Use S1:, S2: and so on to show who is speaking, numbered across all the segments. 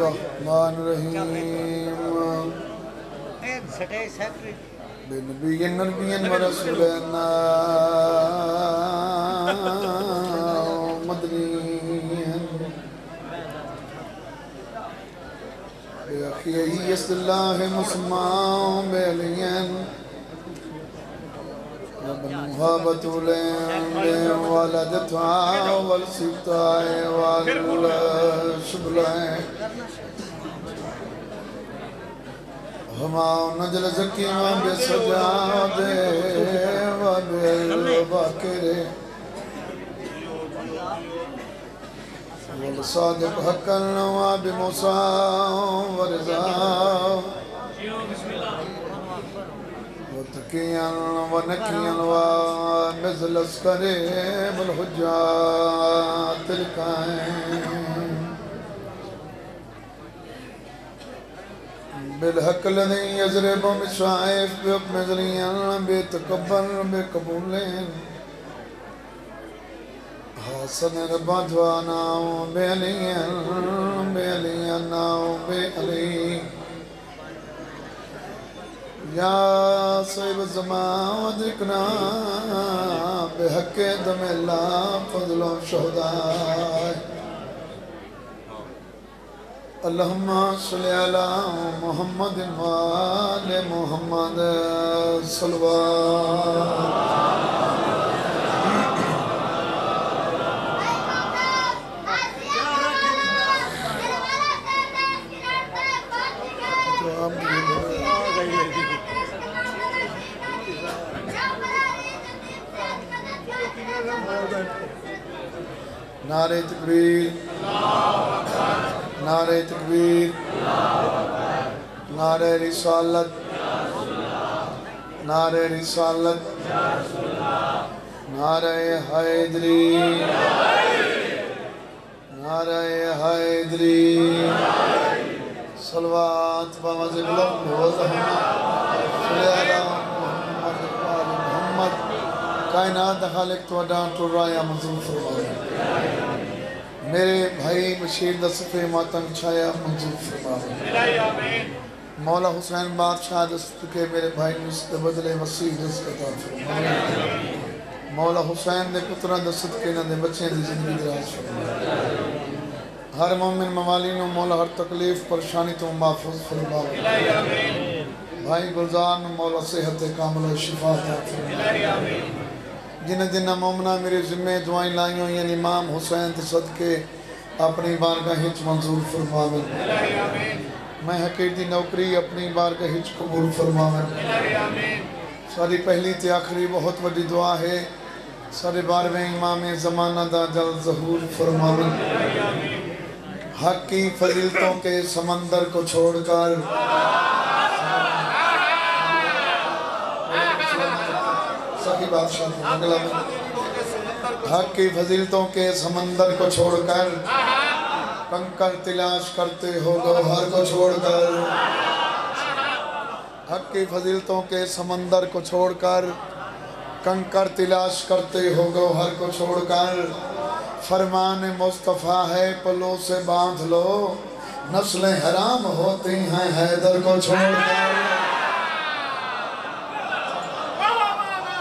S1: الرحمن الرحیم بنبی ورسولنا مدنین بأخیہی صلی اللہ مسلمان بعلین وبنوها بطولين بولدتها والسبطاء والشبلين هما نجل زكيما بسجاد وبالباكر والصادق حقا وبموسى ورزا وتقيا ونكيا ومثل اسكريم الحجات الكائن بالحق الذي يضرب بالسيف بحكم ذريا بيتقبل بقبولين حسن ربطوانا وبعليا وبعلي یا صاحب الزمان ادرکنا بحق دم اللہ فضل و شہداء اللہم صلی علی محمد وآل محمد صلوات نعرہ تکبیر نعرہ تکبیر نعرہ رسالت نعرہ رسالت نعرہ حیدری نعرہ حیدری صلوات بمزل محمد کائنات خالق تو اڈان تو رایا منظور فرمائے میرے بھائی بشیر دست ماتم چھایا منظور فرمائے مولا حسین بادشاہ دست کے میرے بھائی نسط بدلے وسیع رزق عطا فرمائے مولا حسین دے پترہ دست کے نہ دے بچیں دی زندگی دراز فرمائے ہر مومن موالین و مولا ہر تکلیف پریشانی تو محفوظ فرمائے بھائی گلزان مولا صحت کامل و شفا عطا فرمائے جنہ جنہ مومنہ میرے ذمہ دعائیں لائیوں یعنی امام حسین تے صدقے اپنی بارگاہ ہچ منظور فرماویں میں حقیر دی نوکری اپنی بارگاہ ہچ قبول فرماویں ساری پہلی تے آخری بہت بڑی دعا ہے سارے بارویں امام زمانہ دا جل ظہور فرماویں حق کی فضیلتوں کے سمندر کو چھوڑ کر حق کی فضیلتوں کے سمندر کو چھوڑ کر کنکر تلاش کرتے ہو گوہر کو چھوڑ کر حق کی فضیلتوں کے سمندر کو چھوڑ کر کنکر تلاش کرتے ہو گوہر کو چھوڑ کر فرمان مصطفیٰ ہے پلوں سے باندھ لو نسلیں حرام ہوتی ہیں حیدر کو چھوڑ کر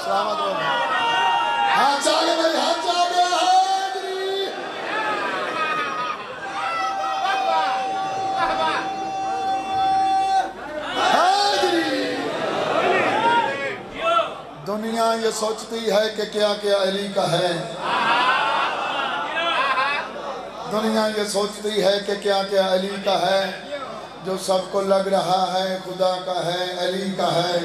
S1: سلامت ہو ہاتھ جاگے بھائی ہاتھ جاگے حیدری حیدری دنیا یہ سوچتی ہے کہ کیا کیا علی کا ہے دنیا یہ سوچتی ہے کہ کیا کیا علی کا ہے جو سب کو لگ رہا ہے خدا کا ہے علی کا ہے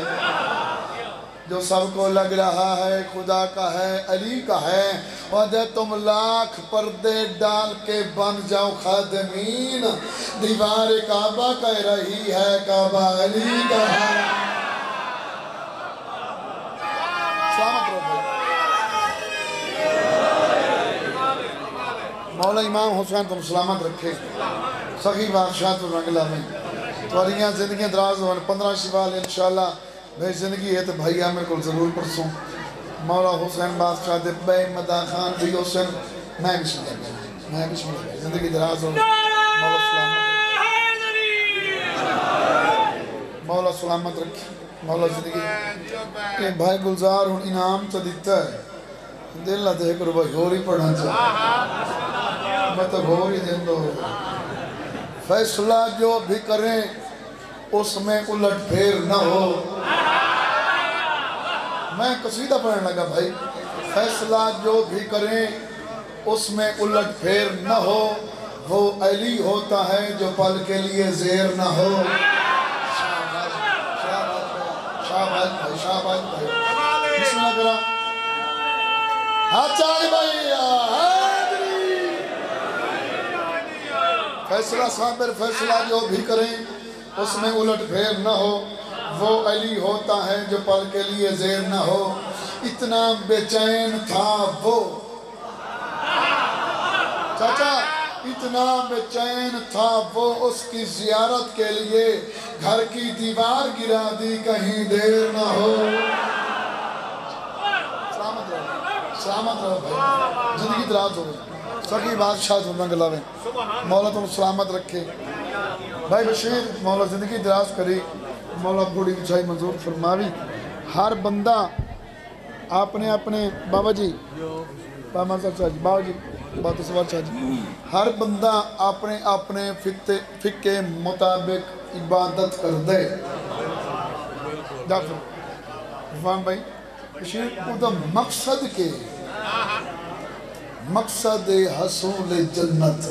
S1: جو سب کو لگ رہا ہے خدا کا ہے علی کا ہے وعدے تم لاکھ پردے ڈال کے بن جاؤ خادمین دیوار کعبہ کہہ رہی ہے کعبہ علی کا ہے سلامت رہو مولا امام حسین تم سلامت رکھے سخی بادشاہ تو رنگلہ میں توریاں زندگیاں دراز ہوئے 15 شوال انشاءاللہ بھائی زندگی ہے تو بھائی آمیر کو ضرور پرسوں مولا حسین بادشاہ دے بے مدہ خان بھی حسین میں بسم اللہ زندگی دراز ہو مولا سلامت سلامت رکھے مولا زندگی یہ بھائی گلزار ہوں انعام تو دیتا ہے دل نہ دے کرو بھائی ہو رہی پڑھنا چاہے مطلب ہو رہی دن دو فیصلہ جو بھی کریں اس میں الٹ پھیر نہ ہو میں قصیدہ پڑھنے لگا بھائی فیصلہ جو بھی کریں اس میں الٹ پھیر نہ ہو وہ علی ہوتا ہے جو پل کے لیے زیر نہ ہو شاباش بھائی شاباش بھائی بسم اللہ کرام ہاتھ چاہے بھائی حیدری فیصلہ صابر فیصلہ جو بھی کریں اس میں الٹ پھیر نہ ہو وہ علی ہوتا ہے جو پل کے لیے زیر نہ ہو اتنا بے چین تھا وہ چاچا اتنا بے چین تھا وہ اس کی زیارت کے لیے گھر کی دیوار گرا دی کہیں دیر نہ ہو سلامت رہو بھائی زندگی دراز ہو سکی بادشاہ دھونا گلاویں مولا تم سلامت رکھے بھائی بشیر مولا زندگی دراز کری مولا بڑی اونچائی منظور فرماوی ہر بندہ اپنے اپنے بابا جی بابا جی بات سوال چاہ جی ہر بندہ اپنے اپنے فقہ مطابق عبادت کر دے ڈاکٹر فہم بھائی بشیر کو دا مقصد کے مقصد حصول جنت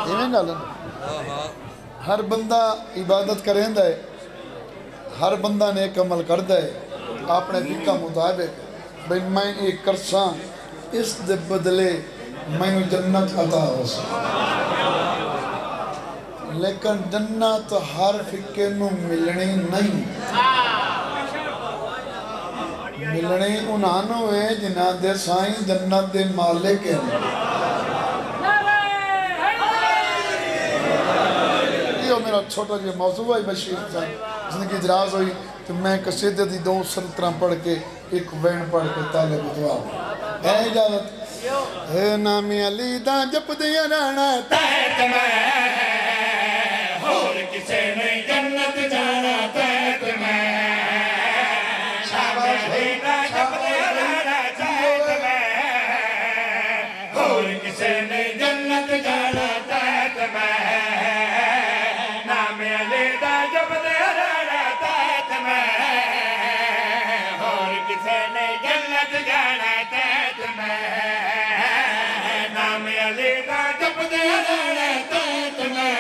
S1: یہ میں گالن ہر بندہ عبادت کریں دے ہر بندہ نیک عمل کر دے اپنے فقہ مطابق بھئی میں ایک کرساں اس دے بدلے میں جنت عطا ہو لیکن جنت ہر فقہ نو ملنی نہیں ملنی انہانو ہے جنہ دے سائیں جنت دے مالک ہیں یہ میرا چھوٹا جی موضوع ہے بشیر صاحب زندگی دراز ہوئی تو میں قصیدے دی دو سرطرہ پڑھ کے ایک وین پڑھ کے طالب دعا اے اجازت اے نامی علی دا جب دیا رانا تحت میں اور کسے نہیں جنت جانا تحت میں شاباش علی دا جب دیا رانا تحت میں اور کسے نہیں جنت جانا تحت میں نامی علی دا جب دیا رانا تحت میں اور کسے نہیں جنت جانا تحت میں نام علی دا جب دیا رانا تحت میں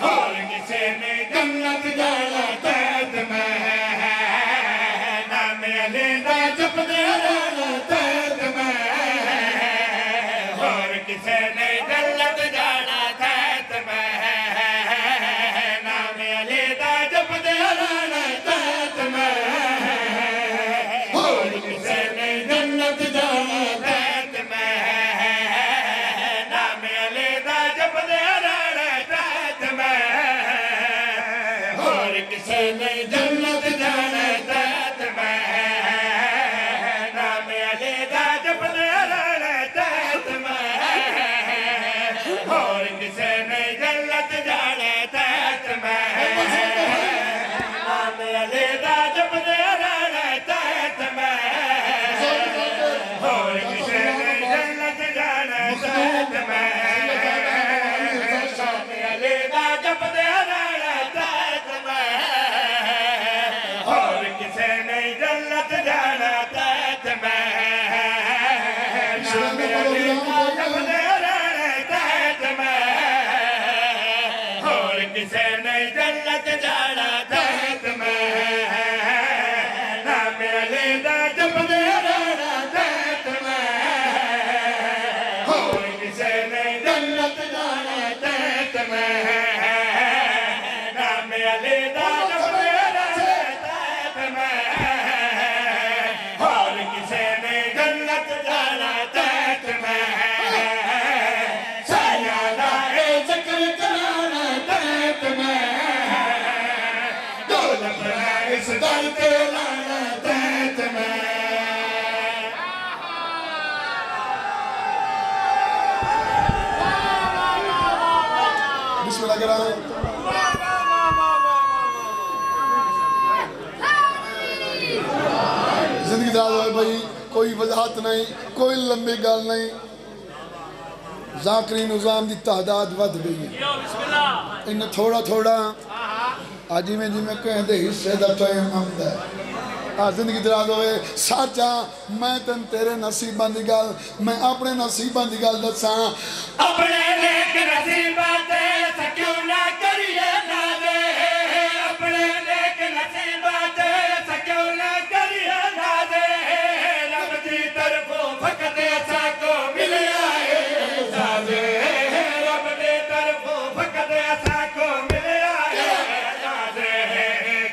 S1: اور کسے نہیں جنت جانا تحت میں نام علی دا جب دیا رانا تحت میں اور کسے نہیں جنت جانا تحت میں نام علی دا جب دیا رانا تحت میں اور کسے نہیں جنت جانا تحت میں نام علی دا جب دیا رانا تحت میں اور کسے نہیں جنت جانا تحت میں نام علی دا جب دیا رانا تحت میں اور کسے نہیں جنت جانا تحت میں نام علی دا جب دیا رانا تحت میں اور کسے نہیں جنت جانا تحت میں نام علی دا جب دیا رانا تحت میں اور کسے نہیں جنت جانا تحت میں نام علی دا جب دیا رانا تحت میں اور کسے نہیں جنت جانا تحت میں نام علی دا جب دیا رانا تحت میں اور کسے نہیں جنت جانا تحت میں نام علی دا جب دیا رانا تحت میں اور کسے نہیں جنت جانا تحت میں سیادہ اے ذکر کرانا تحت میں دولت ہے اس در کے لانا تحت میں بسم اللہ کرام کوئی وضاحت نہیں کوئی لمبی گل نہیں ذاکرین نظام دی تعداد ود گئی انہیں تھوڑا تھوڑا آجی میں کہیں دے حصے دا ٹائم آمدہ ہے زندگی دراز ہوئے ساچا میں تن تیرے نصیباں دی گل میں اپنے نصیباں دی گل دساں
S2: اپنے نیک نصیباں تے سکیوں نہ کریے نازے اپنے نیک نصیباں تے سکیوں نہ کریے نازے رب دی طرفوں فقط ایسا کو ملیا ہے نازے رب دی طرفوں فقط ایسا کو ملیا ہے نازے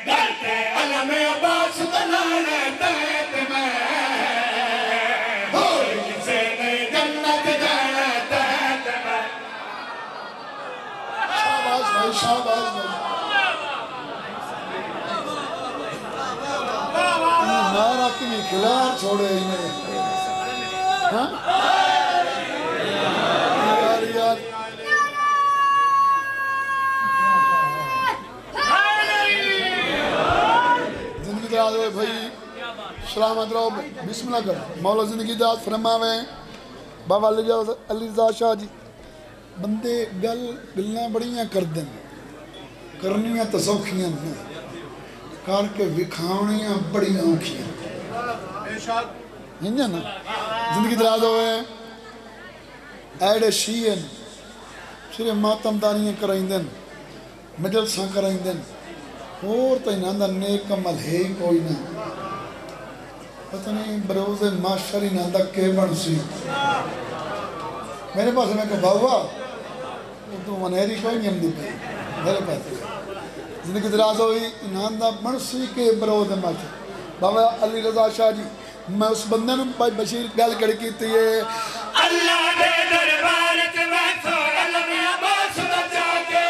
S2: گلتے علم عباس بنانے تیت میں اور کسے نہیں جنت جانا تیت میں
S1: شاباز بھائی نارا کمی کھلار چھوڑے انہیں یار زندگی دراز ہوئے بھائی سلامت رہو بسم اللہ کر مولا زندگی دراز فرماویں بابا علی رضا شاہ جی بندے گلنا بڑیاں کر دیں کرنیاں تسوکھیاں کار کے وکھاونیاں بڑیاں اوکھیاں ہنجا نا زندگی دراز ہوئے ایڈے شیئن صرف ماتم داریاں کرائیں دیں مجلساں کرائیں دیں اور تو انہاں نیک عمل ہے ہی کوئی نہ پتہ نہیں بروز معاشر انہاں کے بن سی میرے پاس میں کہا بابا تو منہری کوئی نہیں ہم دی پہ میرے پاس زندگی دراز ہوئی انہاں بن سی کے بروز معاشر بابا علی رضا شاہ جی میں اس بندے نے بھائی بشیر گل کر کی تھی
S2: اللہ دے دربار میں تو علم عباس بچا کے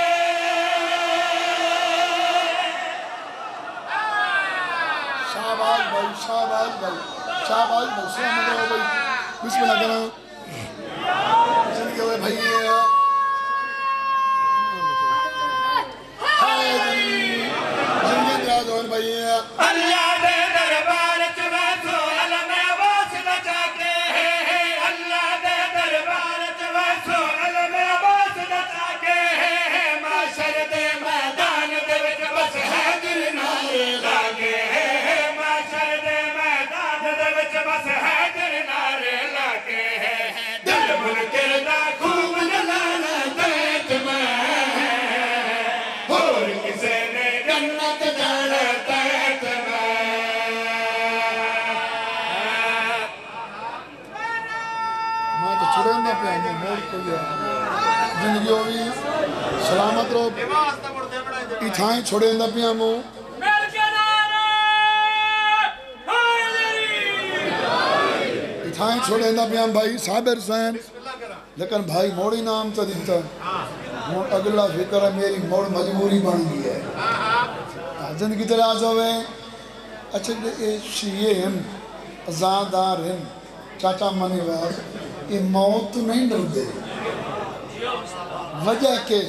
S1: شاباز بھائی شاباز بھائی شاباز بھائی سلامت رہو بھائی بسم اللہ کرنا زندگی ہوئے بھائی زندگی دراز ہوئے بھائی
S2: اللہ دے دربار میں تو علم عباس بچا کے اللہ دے دربار میں تو علم عباس بچا کے معاشر دے میدان دے وچ بس حیدر نال لاگے معاشر دے میدان دے وچ بس حیدر نال لاگے دل منکر دا خوب نلانا دیت میں اور کسے نے جنت جانا دیت میں
S1: میں تو چھڑے نہ پہ آنے موڑ کو گیا زندگی ہوئی سلامت رہو اتھائیں چھڑے نہ پہ آمو اتھائیں چھوڑے نہ پہ آم بھائی صابر حسین لیکن بھائی موڑی نام تا دیتا موڑ اگلا فکر ہے میری موڑ مجبوری بن گئی ہے زندگی دراز ہوئے اچھا یہ شیعہ ہیں ازادار ہیں چاچا منی واز یہ موت نہیں ڈر دے وجہ کہ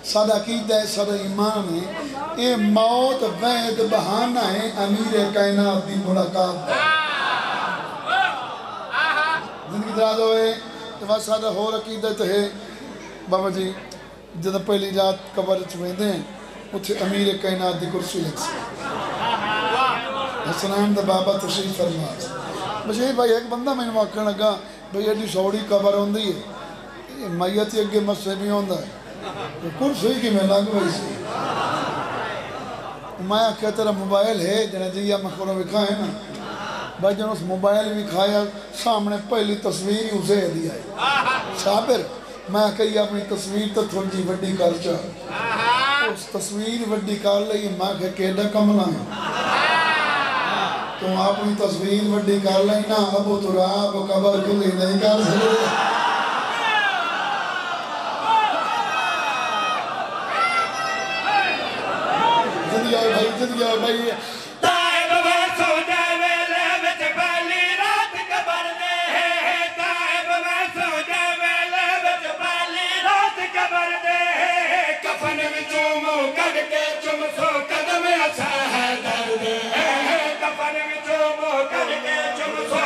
S1: سادہ عقیدہ ہے سادہ ایمان ہے یہ موت وید بہانہ ہے امیر کائنات دی ملاقات ہے زندگی دراز ہوئے تو بس سادہ ہو عقیدت ہے بابا جی جدہ پہلی جات قبر چویں دیں اتھے امیر کائنات دی کرسی لکھ سے حسنان دا بابا تشریف فرماز بشیر بھائی ایک بندہ میں نے واقع لگا بھئی ایڈی سوڑی قبر ہوندی ہے میتی اگے مسئلے بھی ہوندہ ہے کرسی کی میں لگ بھائی سی میں کہتا تیرا موبائل ہے جنہیں جیہ مخبروں بکھائے نا بھائی جنہیں اس موبائل بھی کھایا سامنے پہلی تصویر ہی اسے دیا ہے صابر میں کہی اپنی تصویر تو تھوڑی جی وڈی کر چاہ اس تصویر وڈی کر لئی میں کہ کیڈا کملا ہے تو اپنی تصویر وڈی کر لئی نا ابو تراب قبر کلی نہیں کر سکتے زندگی آئے بھائی زندگی آئے بھائی
S2: تائب ویسو جاویلے وچ پہلی رات قبر دے تائب ویسو جاویلے وچ پہلی رات قبر دے کفن وچوں منہ کڈ کے چم سو قدم اچھا ہے درد کفن وچوں منہ کڈ کے چم سو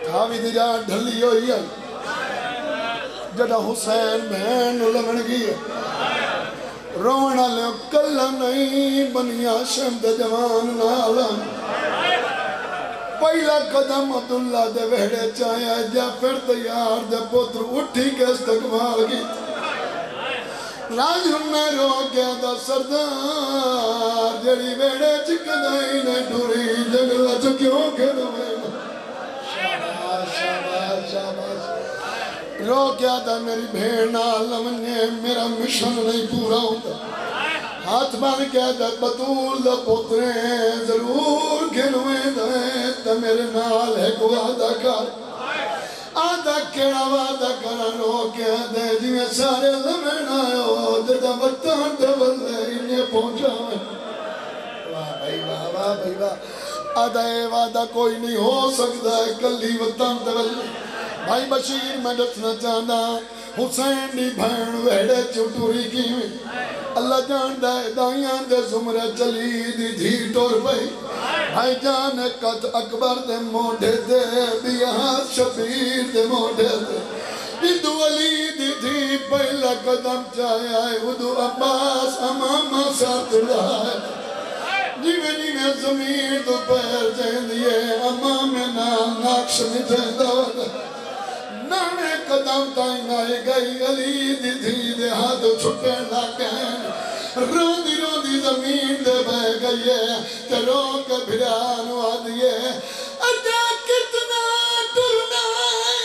S1: تھاوی دی رات ڈھلی ہوئی ہے جدہ حسین بہن لگن گئی رونا لے کلا نہیں بنی ہاشم دے جوان نالا پہلا قدم عبداللہ دے وہڑے چاہیا جعفر تیار دے پتر اٹھی کے استقبال کی راج میں رو گیا دا سردار جڑی وہڑے چکدائی نے ڈوری جگلہ چکیوں کے دوئے شاباش شاباش رو گیا دا میری بھین عالم نے میرا مشن نہیں پورا ہوتا ہاتھ بان کیا دا بطول دا پتریں ضرور گھنویں دائیں تا میرے نال ہے کو آدھا کر آدھا کیڑا وعدہ کرا رو کیا دے جی میں سارے زمین آئے ہو دردہ بطان دولے انہیں پہنچا میں واہ بھائی واہ آدھا اے وعدہ کوئی نہیں ہو سکتا ہے کلی بطان دولے بھائی بشیر میں دسنا چاہنا حسین دی بھین ویڑے چوٹوری کی میں اللہ جان دائے دائیاں دے زمرے چلی دی دھی ٹور بھائی بھائی جان قد اکبر دے موڑے دے بیہاں شبیر دے موڑے دے ادو علی دی دھی پہلا قدم چاہے آئے ادو عباس امامہ ساتھ رہا جیوے زمین تو پیر جائیں دیئے امام نام ناکش مجھے دور نانے قدم تائیں آئے گئی علی دی دھی دے ہاتھ چھپے لاکیں روندی زمین دے بہ گئی ہے تے روک بھرانو آدھئے اجا کتنا ٹرنا ہے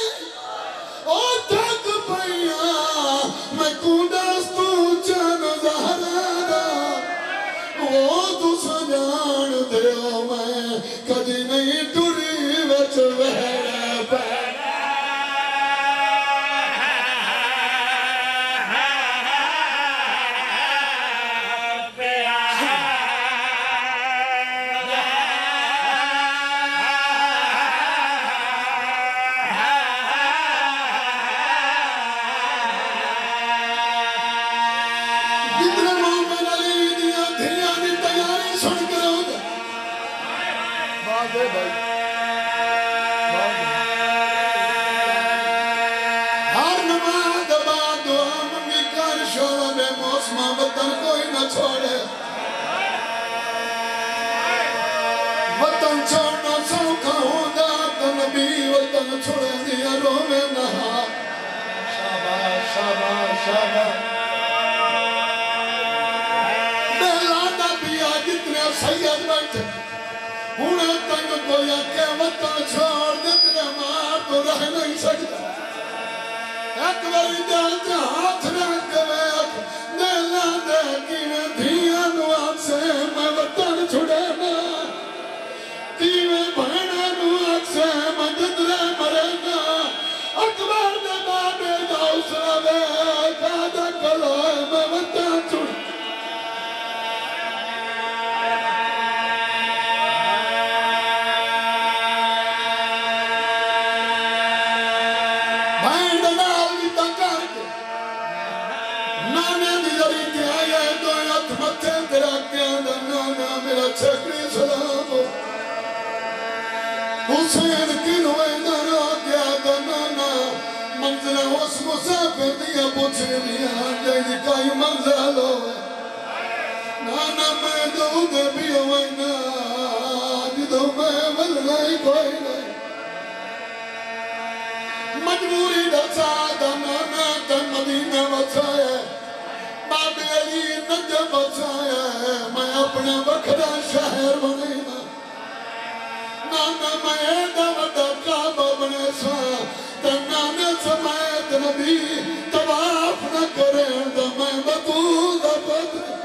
S1: او تھک پئیاں میں کونڈاستو چانو زہرا وہ تو سجان دے میں کدی نہیں ٹری وچ وہرا پیرا وطن چھوڑنا سوکھا ہوگا تو نبی وطن چھوڑے دیا روے نہا شاباش شاباش شاباش بیلانا بیا جتنے سید بیٹھے انہیں تنگ کویا کہ وطن چھوڑ جتنے مار تو رہ نہیں سکتا ایک باری جانتے ہاتھ رکھ بیک نیلا دیکھی میں دھیاں نواب سے میں وطن چھوڑے نا تیوے بھینا نواب سے میں جدرے مرنا اکبر دے بابے دوسرا بیک آدھا کلوئے میں وطن چھوڑے حسین کنوے نرا گیا دنانا منزل اس مسافر دیا پوچھے لیا جائے کئی منزل ہوئے نانا میں دو دے بھی ہوئے نا جدو میں ملنائی کوئی نہیں مجبوری دسا دنانا تن مدینہ بچایا باب علی نجب بچایا میں اپنے وقت شہر بنی نا نانا میں دعوتہ کعبہ بنے سا تنانے سمیت نبی تواف نہ کریں دا میں بطول دا پتر